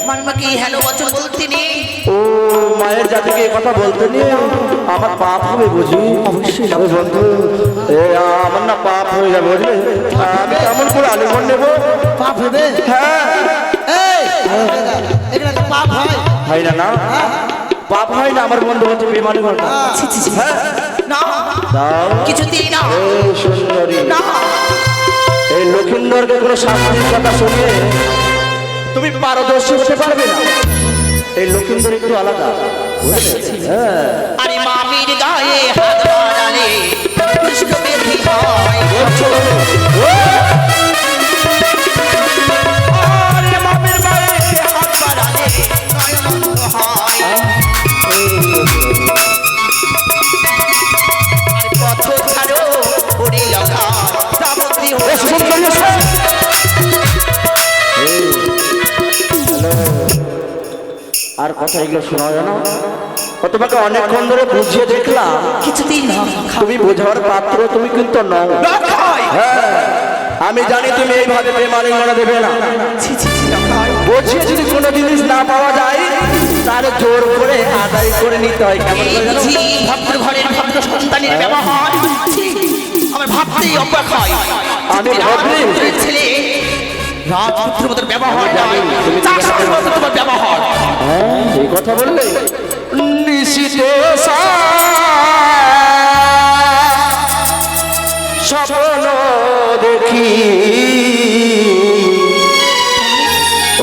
মামি মা কি হ্যালো বচন বলতে নেই? ও মায়ের জাতিকে এই কথা বলতে নেই, আমার পাপ হবে বুঝি? অবশ্যই না বন্ধু, আমার না পাপ হয়ে যাবে বুঝলে। আমি কেমন করে আলিঙ্গন নেবো? পাপ হবে? হ্যাঁ এগুলা তো পাপ হয়? হয় না না, পাপ হয় না। আমার বন্ধু হচ্ছে বেমানি ঘর। হ্যাঁ না দাও কিছুতেই না। এই সুন্দরী, না এই লক্ষিন্দরকে কোনো শাস্তির কথা শুনিয়ে তুমি পারদর্শী হতে পারবে না। এই লক্ষিন্দর একটু আলাদা বুঝলে? হ্যাঁ আরে মামির গায়ে হাত বাড়ালে কৃষ্ণ বেধি হয়। আরে মামির গায়ে হাত বাড়ালে নয়ন হয়। আরে পথ ছাড়ো ওরে লগা দামতি হয়ে। আর কথা এগুলো শোনা যায় না। ও তোমাকে অনেকক্ষণ ধরে বুঝিয়ে দেখলাম, কিছুতেই না। তুমি বোঝার পাত্র তুমি কিন্তু নও। হ্যাঁ আমি জানি তুমি এইভাবে প্রেমালিঙ্গন দেবে না। বুঝিয়ে যদি কোনো জিনিস না পাওয়া যায় তাহলে জোর করে আদায় করে নিতে হয়। কেমন করে জানো? ভদ্র ঘরের ভদ্র সন্তানের ব্যবহার আমার ভাবতেই অবাক হয়। আমি ভাবি ছেলে রাজপুত্রের মতো ব্যবহার নয়, চাষের মতো তোমার ব্যবহার। এই কথা বললে নিশিতে স্বপ্ন দেখি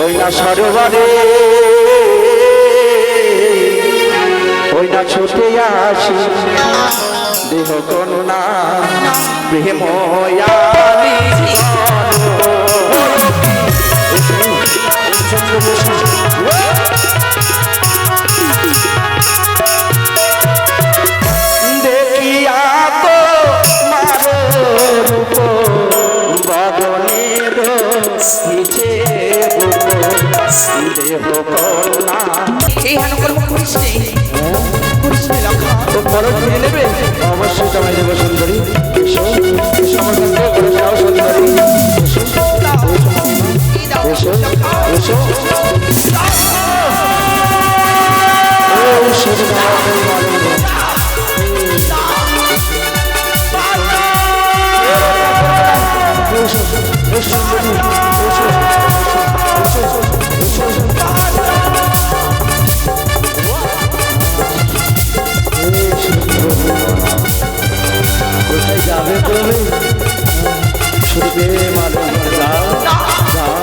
ওই না সরোবরে, ওই না ছুটে আসি দেহ কন্যা প্রেময়ানি দেখিয়া তো মারো রূপ বদনের নিচে দেহ কন্যা। এই হেন কর্ম করিস নে, করিস নে লক্ষা। তো পরব ফিরে নেবে? অবশ্যই জামাই দেব সুন্দরী। এসো এসো আমার কাছে, করে যাও সুন্দরী। এসো এসো এসো কোথায় যাবে তুমি? শুরুতে মালুম যাও যাও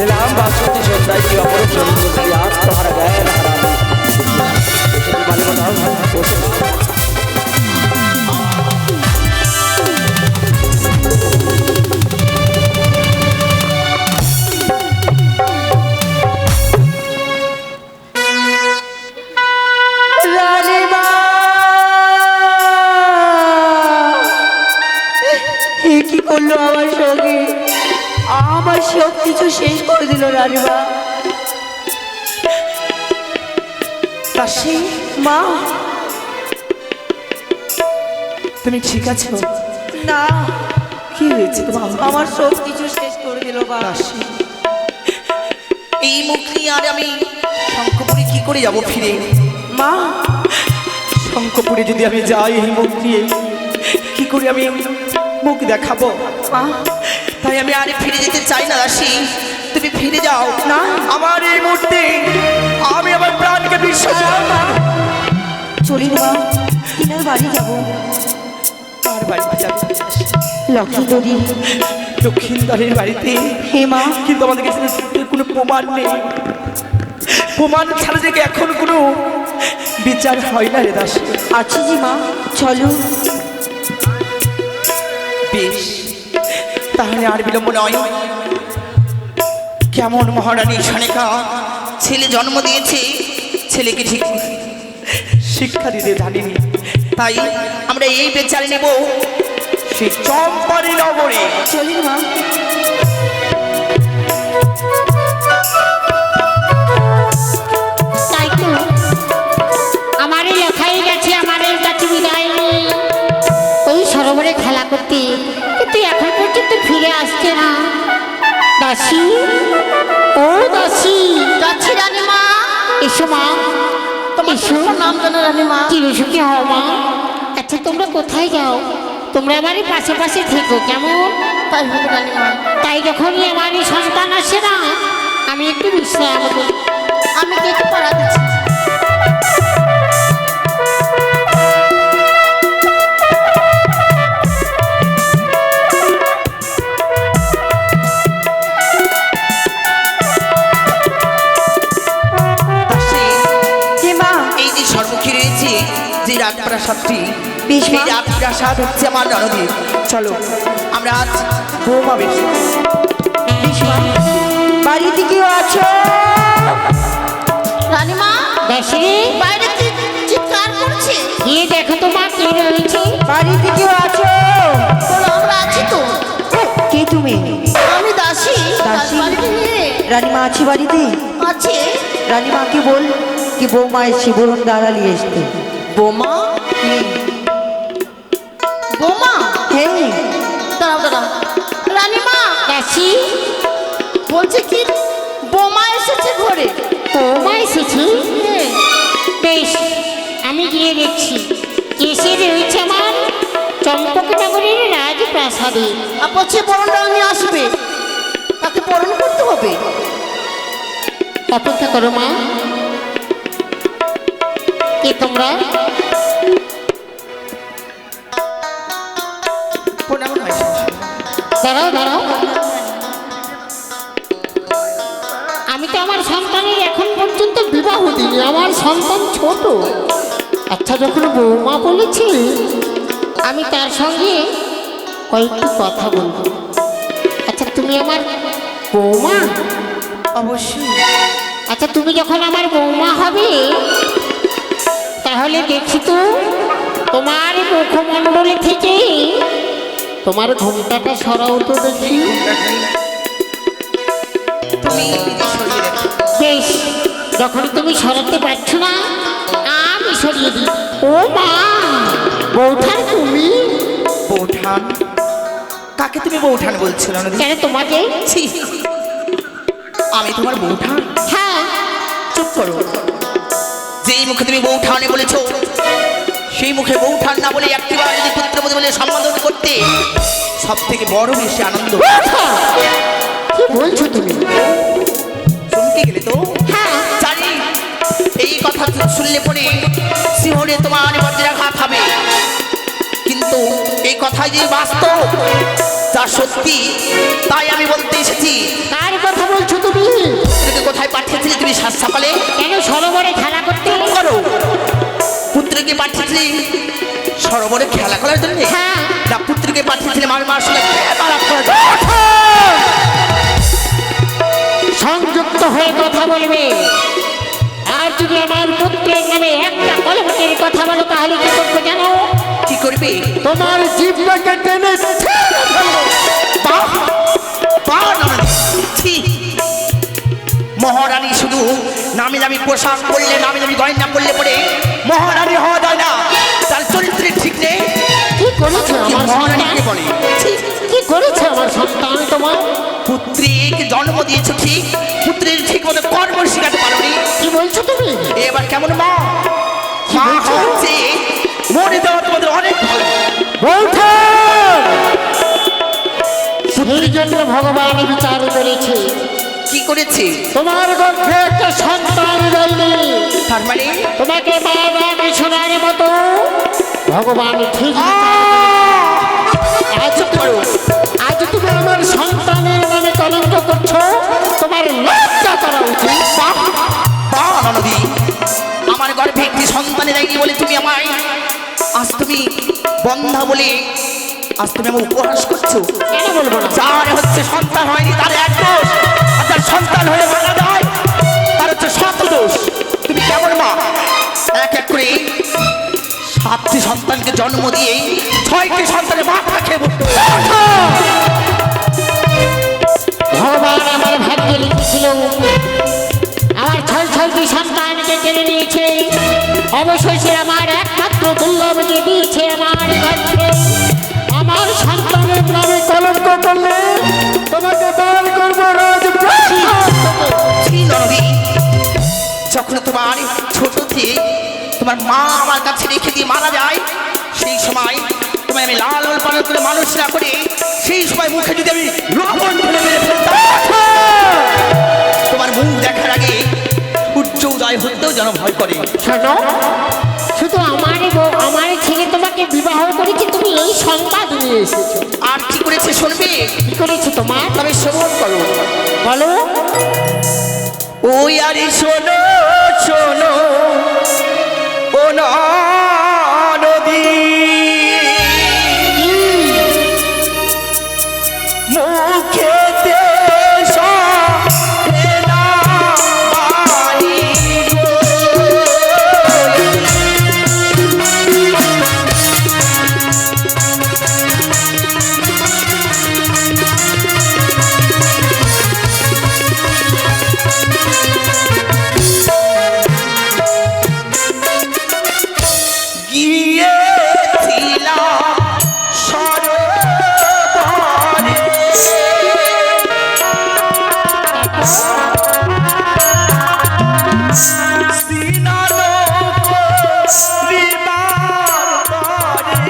এলাম বাসন্তী সন্ধ্যায় কি অপরূপ সুন্দরী আত্মহারা জ্ঞান হারাবে। মালিক যাও বসে কি করলো আমার সঙ্গে? আমার সব কিছু শেষ করে দিল রানীমা। রাশি মা তুমি ঠিক আছো? না, কি হয়েছে তোমার? আমার সব কিছু শেষ করে দিল মা। রাশি এই মুখ নিয়ে আর আমি শঙ্কপুরে কি করে যাব ফিরে? মা শঙ্কপুরে যদি আমি যাই এই মুখ নিয়ে কি করে আমি মুখ দেখাবো? মা তাই আমি আর ফিরে যেতে চাই না রাশি, তুমি ফিরে যাও না। আমার এই মুহূর্তে আমি আমার প্রাণকে বিশ্বাস চলি মা, কিনার বাড়ি যাবো। আর বাড়িতে যাবে লক্ষ্মীদরি দক্ষিণদ্বারের বাড়িতে। হে মা, কিন্তু আমাদের কাছে কোনো প্রমাণ নেই। প্রমাণ ছাড়া যে এখন কোনো বিচার হয় না রে দাসী। আছি জি মা, চলো। বেশ তাহলে আর বিলম্ব নয়। কেমন মহারানী সনেকা ছেলে জন্ম দিয়েছে, ছেলেকে ঠিক শিক্ষা দিতে জানিনি, তাই আমরা এই বিচার নেব সেই চম্পারি নগরে। চলি মা। তাই তো আমারই লেখাই গেছে, আমারই কাছে বিদায় ওই সরোবরে খেলা করতে, কিন্তু এখন পর্যন্ত ফিরে আসছে না। দাসী, ও দাসী, যাচ্ছি রানীমা। এসো মা, তোমার এসো। নাম জানো রানীমা? চিরসুখী হও মা। আচ্ছা তোমরা কোথায় যাও? তোমরা আমারই পাশে পাশে থেকো, কেমন? তাই হবে রানীমা। তাই যখনই আমারই সন্তান আসে না, আমি একটু বিশ্রাম করি। আমি কি একটু পড়া দিচ্ছি। দাসী, হে মা, এই যে সর্বক্ষী রয়েছে যে রাজপ্রাসাদটি, বেশ মা। এই রাজপ্রাসাদ হচ্ছে আমার ননদীর। চলো আমরা আজ বৌমা বেশ বাড়িতে কেউ আছো? রানীমা, দাসী, বাইরে কি চিৎকার করছে? গিয়ে দেখো তো মা কে রয়েছে। বাড়িতে কেউ আছো? আমরা আছি তো। কে তুমি? আমি দাসী। দাসী? বাড়িতে নিয়ে রানীমা আছে বাড়িতে? আছে। রানীমাকে বল কি বৌমা এসে বরণ দাঁড়ালি আসতে। বোমা? বোমা? হ্যাঁ, দাঁড়াও দাঁড়াও। রানীমা দাসী, বলছে কি বোমা এসেছে ঘরে। ও মা এসেছি। হ্যাঁ। বেশ, আমি গিয়ে দেখছি এসে রয়েছে আমার চম্পকনগরের রাজপ্রাসাদে। আপছে বরণটা নিয়ে আসবে, তাকে বরণ করতে হবে। অপেক্ষা করো মা। কে তোমরা? প্রণাম হয়। দাঁড়াও দাঁড়াও, আমি তো আমার সন্তানের এখন পর্যন্ত বিবাহ দিইনি, আমার সন্তান ছোট। আচ্ছা যখন বৌমা বলেছে, আমি তার সঙ্গে কয়েকটি কথা বলবো। আচ্ছা তুমি আমার বৌমা? অবশ্যই। আচ্ছা তুমি যখন আমার বৌমা হবে, তাহলে দেখি তো তোমার মুখমণ্ডলে থেকে তোমার ঘোমটাটা সরাও তো দেখি। তুমি নিজে সরিয়ে দেখো। বেশ, যখন তুমি সরাতে পারছো না, আমি সরিয়ে দিই। ও মা, বৌঠান তুমি? বৌঠান? কাকে তুমি বৌঠান বলছো ননদী? কেন তোমাকে? ছি, আমি তোমার বৌঠান? হ্যাঁ। চুপ করো। যেই মুখে তুমি বৌঠানে বলেছো, সেই মুখে বৌঠান না বলে একটিবার যদি পুত্রবধূ বলে সম্বোধন করতে, সব থেকে বড় বেশি আনন্দ। কি বলছো তুমি? চমকে গেলে তো? হ্যাঁ। জানি এই কথা শুনলে পরে শিহরে তোমার বজ্রাঘাত হবে, কিন্তু এই কথাই যে বাস্তব, যা সত্যি, তাই আমি বলতে এসেছি। কার কথা বলছো তুমি? পুত্রকে কোথায় পাঠিয়েছিলে তুমি সাত সকালে? কেন সরোবরে খেলা করতে? করো। পুত্রকে পাঠিয়েছিলে সরোবরে খেলা করার জন্য? হ্যাঁ। না, পুত্রকে পাঠিয়েছিলে মার আসলে খেলা করার জন্য? সংযুক্ত হয়ে কথা বলবে। আর যদি আমার পুত্রের নামে একটা কলঙ্কের কথা বলো, তাহলে কি করবো জানো? কি করবে? তোমার জিভটাকে টেনে বাহ! বাহ, ননদী! ছি! মহারানী শুধু নামি দামি পোশাক পরলে, নামি দামি গয়না পরলে পরে মহারানী হওয়া যায় না। তার চরিত্রে ঠিক নেই। কি করেছে আমার মহারানীকে সন্তান? বলে ছি! কি করেছে আমার সন্তান তোমার? পুত্রীকে জন্ম দিয়েছ ঠিক, পুত্রের ঠিক মতো কর্ম শিখাতে পারোনি। কি বলছো তুমি? এবার কেমন মা? কি মা বলছো? হচ্ছে মনে দেওয়া তোমাদের অনেক ভালো। সেই জন্য ভগবান বিচার করেছে, কি করেছে? তোমার গর্ভে একটা সন্তান দেয়নি। তার মানে তোমাকে বাবা শোনার মতো ভগবান ঠিক আজ করো। আজ তুমি আমার সন্তানের নামে কলঙ্ক করছো, তোমার লজ্জা করা উচিত। বাহ, ননদী! আমার গর্ভে একটি সন্তানের দেয়নি বলে তুমি আমায় আজ তুমি বন্ধা বলে আজ তুমি আমার উপহাস করছো। কেন বলবো না? যার হচ্ছে সন্তান হয়নি তার এক দোষ, আর যার সন্তান হয়ে মারা যায় তার হচ্ছে সাত দোষ। তুমি কেমন মা? এক এক করে 7টি সন্তানকে জন্ম দিয়ে 6টি সন্তানের মাথা খেয়ে বসতে হয়েছে। ভগবান আমার ভাগ্যে লিখেছিল, আমার 6টি সন্তানকে কেড়ে নিয়েছে, অবশেষে আমার একমাত্র দুর্লভকে দিয়েছে আমার গর্ভে। আমার সন্তানের নামে কলঙ্ক করলে তোমাকে দান করবো না। পরিস্থিতি তোমার মা আমার কাছে রেখে দিয়ে মারা যায়, সেই সময় তোমায় আমি লাল পালন করে মানুষ না করে সেই সময় মুখে যদি আমি লবণ ঢেলে মেরে ফেলতাম, তোমার মুখ দেখার আগে সূর্য উদয় হতেও যেন ভয় করে। শোনো, শুধু আমার ছেলে তোমাকে বিবাহ করেছে, তুমি এই সংবাদ নিয়ে এসেছো। আর কি করেছে শুনবে? কি করেছে তোমার? তবে শ্রবণ করো। বলো। ওই আরে শোনো শোনো ও নদী, মুখেতে সরে না বাণী গো। গিয়েছিলাম সরোবরে, স্নান করিবার পরে,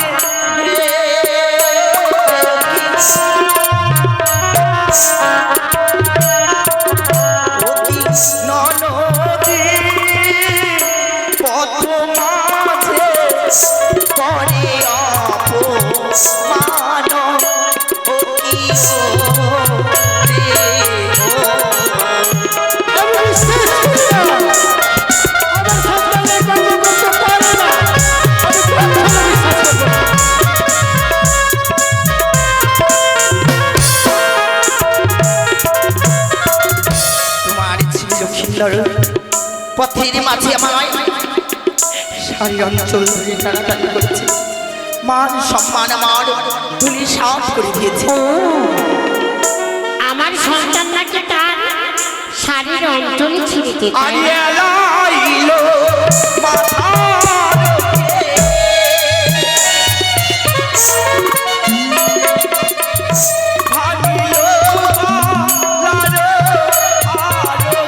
নদী পথ মাঝে করে অপমান, ও কি রে ও। তোমার ছিল খিল্লর পথের মাঝে আমায় সারি অঞ্চল ধরে টানাটানি করেছে, মান সম্মান আমার ধুলি সাফ করে দিয়েছে। আমার সন্তান নাকি তার শাড়ির অঞ্চলে ছিঁড়েছে। আর এলাইলো মাথার উপরে, ভাঙিলো গলার আরো।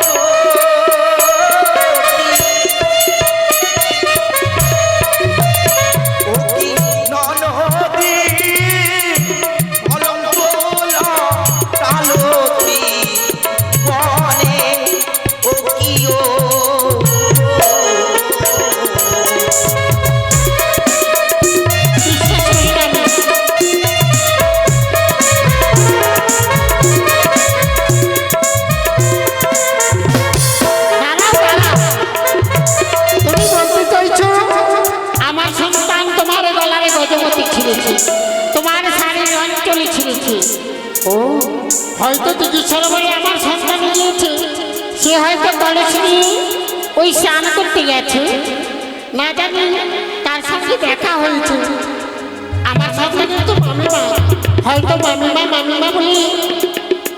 ও কি ননদী অলঙ্কলা কালতি বনে, ও কি ও। বিশ্বাস করি না আমি। দাঁড়াও, দাঁড়াও। তুমি বলতে চাইছো আমার সন্তান তোমার গলারে গজমতি ছিঁড়েছে, তোমার শাড়ির অঞ্চলে ছিঁড়েছে। ও হয়তো চিকিৎসার বলে আমার সন্তান গিয়েছে, সে হয়তো কলেজ নিয়ে ওই স্নান করতে গেছে, না জানি তার সঙ্গে দেখা হয়েছে। আমার সন্তানের তো মামিমা, হয়তো মামিমা বলে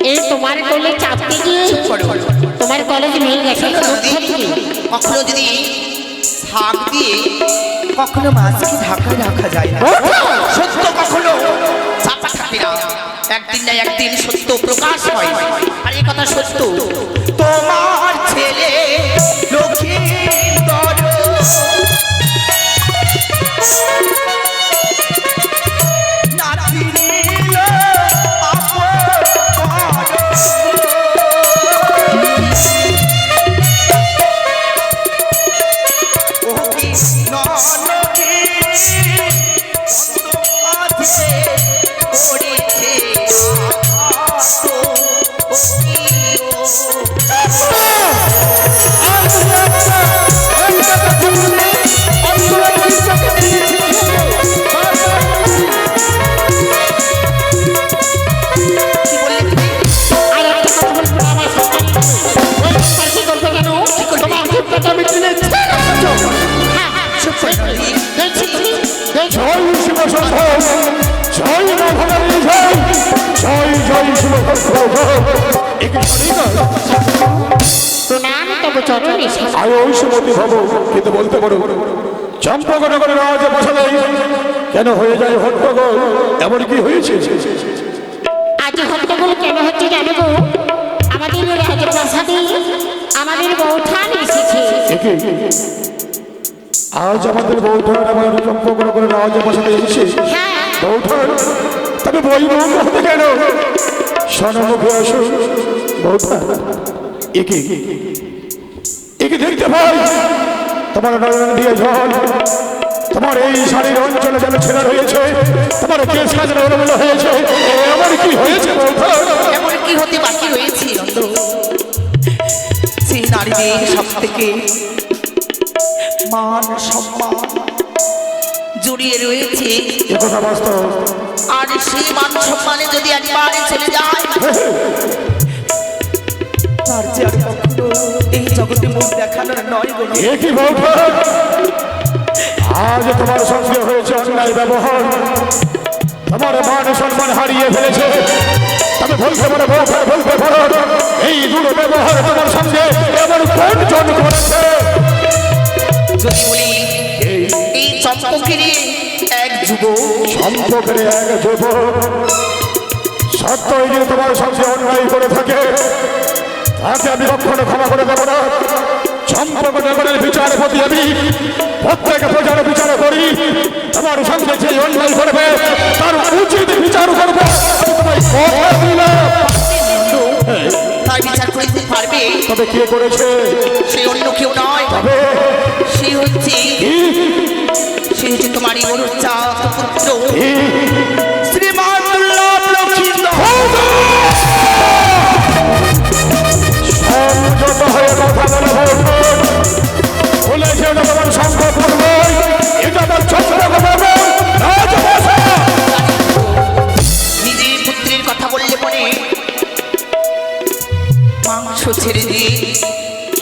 এই তোমার কোলে চাপতে গিয়ে তোমার কলেজ ভেঙে গেছে। কখনো যদি শাক দিয়ে কখনো মাছকে ঢাকা রাখা যায় না, সত্য কখনো চাপা থাকে না, একদিন না একদিন সত্য প্রকাশ হয়। আর এই কথা সত্য, তোমার ছেলে লক্ষ্মীন্দর নাতি নীল জয় শিব শম্ভু, জয় মা ভবানী, জয় জয় জয় শিব শম্ভু। প্রণাম তব চরণে। আয় ঐশ্বমতী ভব, কিন্তু বলতে পারো চম্পকনগরের রাজ বসালে কেন হয়ে যায় হট্টগোল? এমন কি হয়েছে? আজ হট্টগোল কেন হচ্ছে জানো গো? আমাদের রাজপ্রাসাদে আমাদের বৌঠান এসেছে। আজ আমাদের বৌঠান আমার সম্পর্ক করে রাজা বসাতে এসেছে হ্যাঁ বৌঠান তবে বই মুখ হতে কেন সনমুখে আসুন বৌঠান একে একে দেখতে পাই তোমার নয়ন দিয়ে জল তোমার এই শাড়ির অঞ্চলে যেন ছেঁড়া রয়েছে তোমার কেস কাজের এলোমেলো হয়েছে আমার কি হয়েছে বৌঠান এমন কি হতে বাকি রয়েছে নন্দ? সেই নারীদের সব থেকে মান সম্মান জড়িয়ে রয়েছে, একথা বাস্তব আর সেই মান সম্মানে যদি একবার চলে যায় তার যে আর কখনো এই জগতে মুখ দেখানোর নয় গো। একই বৌঠান আজ তোমার সঙ্গে হয়েছে অন্যায় ব্যবহার তোমার মান সম্মান হারিয়ে ফেলেছে তবে বলতে পারো বৌঠান বলতে পারো এই দুটো ব্যবহার তোমার সঙ্গে এমন কোন জন করেছে যদি বলি এই চম্পকের এক যুবক সম্পর্কের এক যুবক সত্যই যে তোমার সঙ্গে অন্যায় করে থাকে তাকে আমি কখনো ক্ষমা করে দেবো না। সম্পর্ক নগরের বিচার প্রতি আমি প্রত্যেক প্রজার বিচার করি তোমার সঙ্গে যে অন্যায় করবে তার উচিত বিচার করবো আমি তোমায় কথা দিলাম। তার বিচার করতে পারবে, তবে কে করেছে সে অন্য কেউ নয়, তবে সে হচ্ছে কি তোমারই অনুচাত পুত্র শ্রীমান দুর্লভ লক্ষ্মীন্দর। সংযত হয়ে কথা বলে বলেছে তোমার সম্ভব করবে এটা আমার চন্দ্র নিজের পুত্রের কথা বললে পরে মাংস ছেড়ে দিয়ে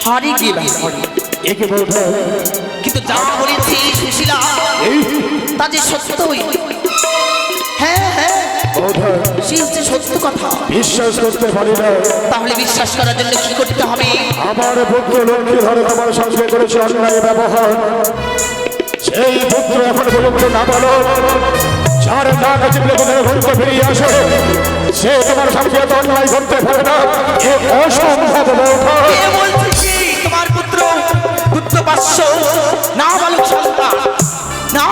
হারি গিয়ে করে, একে বলবে কিন্তু যা বলেছি সুশীলা তা যে সত্যই, হ্যাঁ হ্যাঁ সে হচ্ছে সত্য কথা। বিশ্বাস করতে পারি না তাহলে বিশ্বাস করার জন্য কি করতে হবে? আমার পুত্র লক্ষ্মী ধরে তোমার সঙ্গে করেছে অন্যায় ব্যবহার সেই পুত্র এখন পর্যন্ত না বলো যার না কাছে ঘুরতে ফিরিয়ে আসে সে তোমার সঙ্গে এত অন্যায় করতে পারে না এ অসম্ভব কে বলছে কি তোমার পুত্র পুত্রবাস্য না বালক সন্তান না?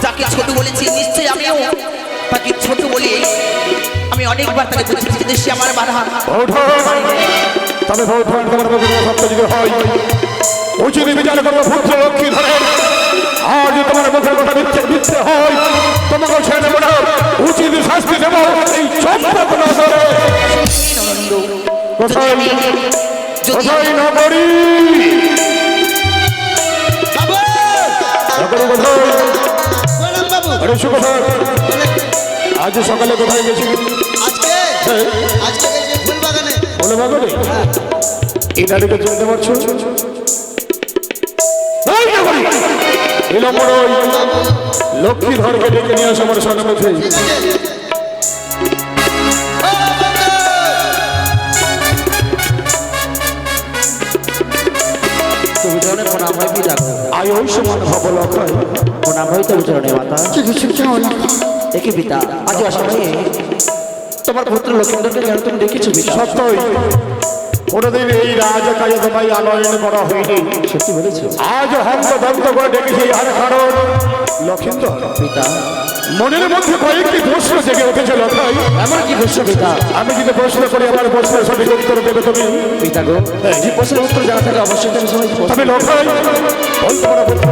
যাকে ছোট বলেছি নিশ্চয়ই আমিও তাকে ছোট বলি, আমি অনেকবার তাকে বুঝেছি কিন্তু সে আমার বাধা। তবে বৌঠান তোমার সত্য যদি হয় উচিত বিচার করবো পুত্র লক্ষ্মী ধরে আজ তোমার মুখের কথা মিথ্যে মিথ্যে হয় তোমাকে ছেড়ে দেবো না উচিত শাস্তি দেবো এই সম্পর্ক নগরে কোথায় কোথায় নগরী আরে সুখবর আজ সকালে কোথায় গেছিলি বলে বাগানে এই নারীকে চিনতে পারছো লক্ষ্মী ধরকে ডেকে নিয়ে আসো আমার সন্মুখে আয় ওই সমান ভব লক্ষয় দেখি পিতা আজ অসময়ে তোমার পুত্র লক্ষ্মীন্দরকে কেন তুমি দেখেছো পিতা? সত্যই কোনোদিন এই রাজা কাজে তোমায় আলোয়ন করা হয়নি সত্যি বলেছো আজ হন্ত দন্ত করে ডেকেছি আর কারণ লক্ষিন্দর পিতা? মনের মধ্যে কয়েকটি প্রশ্ন জেগে উঠেছে লক্ষাই এমন কি প্রশ্ন পিতা? আমি যদি প্রশ্ন করি আমার প্রশ্নের সঠিক উত্তর দেবে তুমি পিতা গো যে প্রশ্নের উত্তর জানা থাকে অবশ্যই তুমি সময় তবে লক্ষাই বলতে পারো পুত্র